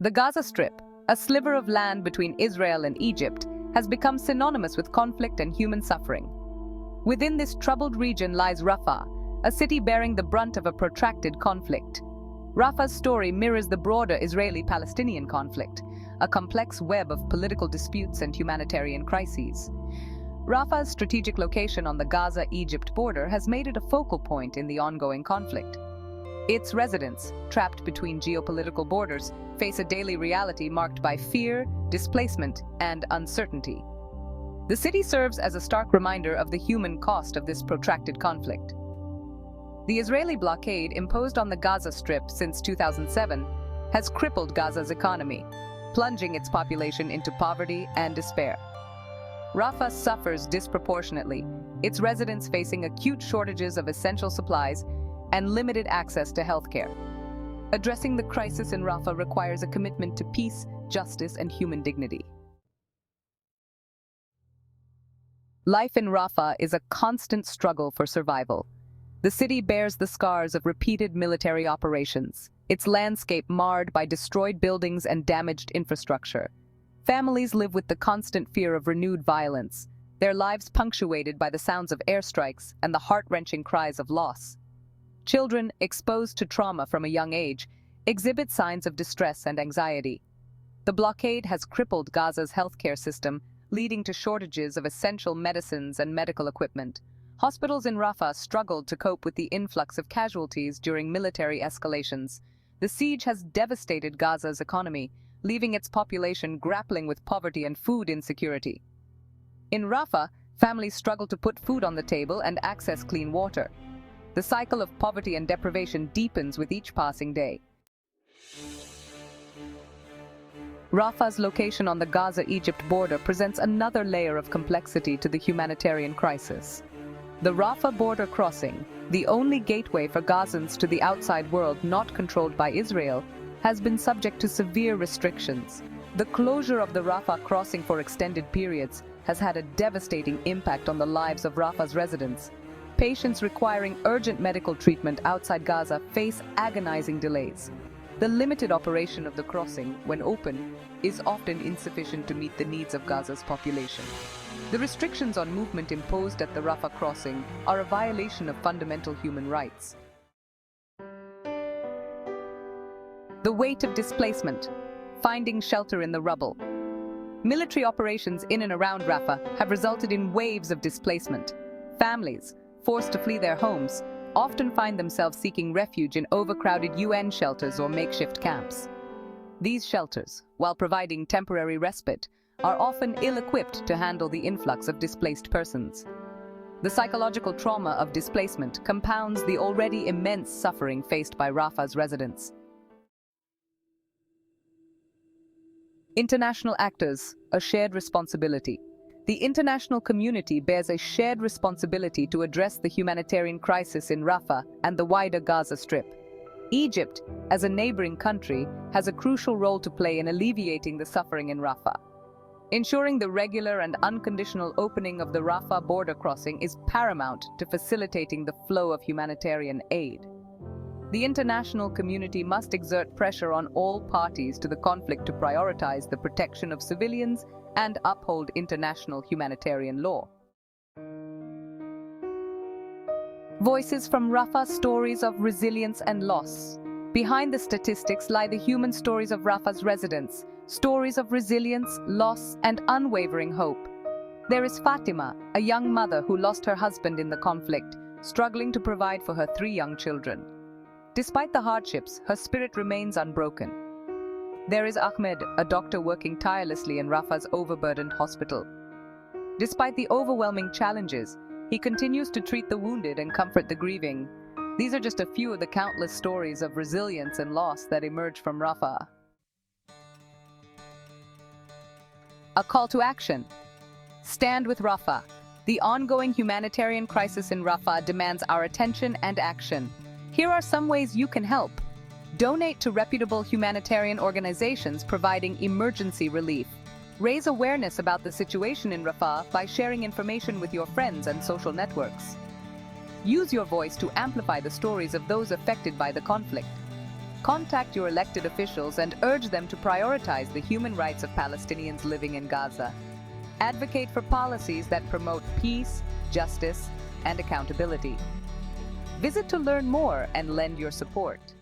The Gaza Strip, a sliver of land between Israel and Egypt, has become synonymous with conflict and human suffering. Within this troubled region lies Rafah, a city bearing the brunt of a protracted conflict. Rafah's story mirrors the broader Israeli-Palestinian conflict, a complex web of political disputes and humanitarian crises. Rafah's strategic location on the Gaza-Egypt border has made it a focal point in the ongoing conflict. Its residents, trapped between geopolitical borders, face a daily reality marked by fear, displacement, and uncertainty. The city serves as a stark reminder of the human cost of this protracted conflict. The Israeli blockade imposed on the Gaza Strip since 2007 has crippled Gaza's economy, plunging its population into poverty and despair. Rafah suffers disproportionately, its residents facing acute shortages of essential supplies and limited access to healthcare. Addressing the crisis in Rafah requires a commitment to peace, justice, and human dignity. Life in Rafah is a constant struggle for survival. The city bears the scars of repeated military operations, its landscape marred by destroyed buildings and damaged infrastructure. Families live with the constant fear of renewed violence, their lives punctuated by the sounds of airstrikes and the heart-wrenching cries of loss. Children, exposed to trauma from a young age, exhibit signs of distress and anxiety. The blockade has crippled Gaza's healthcare system, leading to shortages of essential medicines and medical equipment. Hospitals in Rafah struggled to cope with the influx of casualties during military escalations. The siege has devastated Gaza's economy, leaving its population grappling with poverty and food insecurity. In Rafah, families struggle to put food on the table and access clean water. The cycle of poverty and deprivation deepens with each passing day. Rafah's location on the Gaza-Egypt border presents another layer of complexity to the humanitarian crisis. The Rafah border crossing, the only gateway for Gazans to the outside world not controlled by Israel, has been subject to severe restrictions. The closure of the Rafah crossing for extended periods has had a devastating impact on the lives of Rafah's residents. Patients requiring urgent medical treatment outside Gaza face agonizing delays. The limited operation of the crossing, when open, is often insufficient to meet the needs of Gaza's population. The restrictions on movement imposed at the Rafah crossing are a violation of fundamental human rights. The weight of displacement, finding shelter in the rubble. Military operations in and around Rafah have resulted in waves of displacement. Families, forced to flee their homes, often find themselves seeking refuge in overcrowded UN shelters or makeshift camps. These shelters, while providing temporary respite, are often ill-equipped to handle the influx of displaced persons. The psychological trauma of displacement compounds the already immense suffering faced by Rafah's residents. International actors, a shared responsibility. The international community bears a shared responsibility to address the humanitarian crisis in Rafah and the wider Gaza Strip. Egypt, as a neighboring country, has a crucial role to play in alleviating the suffering in Rafah. Ensuring the regular and unconditional opening of the Rafah border crossing is paramount to facilitating the flow of humanitarian aid. The international community must exert pressure on all parties to the conflict to prioritize the protection of civilians and uphold international humanitarian law. Voices from Rafah, stories of resilience and loss. Behind the statistics lie the human stories of Rafah's residents, stories of resilience, loss, and unwavering hope. There is Fatima, a young mother who lost her husband in the conflict, struggling to provide for her 3 young children. Despite the hardships, her spirit remains unbroken. There is Ahmed, a doctor working tirelessly in Rafah's overburdened hospital. Despite the overwhelming challenges, he continues to treat the wounded and comfort the grieving. These are just a few of the countless stories of resilience and loss that emerge from Rafah. A call to action. Stand with Rafah. The ongoing humanitarian crisis in Rafah demands our attention and action. Here are some ways you can help. Donate to reputable humanitarian organizations providing emergency relief. Raise awareness about the situation in Rafah by sharing information with your friends and social networks. Use your voice to amplify the stories of those affected by the conflict. Contact your elected officials and urge them to prioritize the human rights of Palestinians living in Gaza. Advocate for policies that promote peace, justice, and accountability. Visit to learn more and lend your support.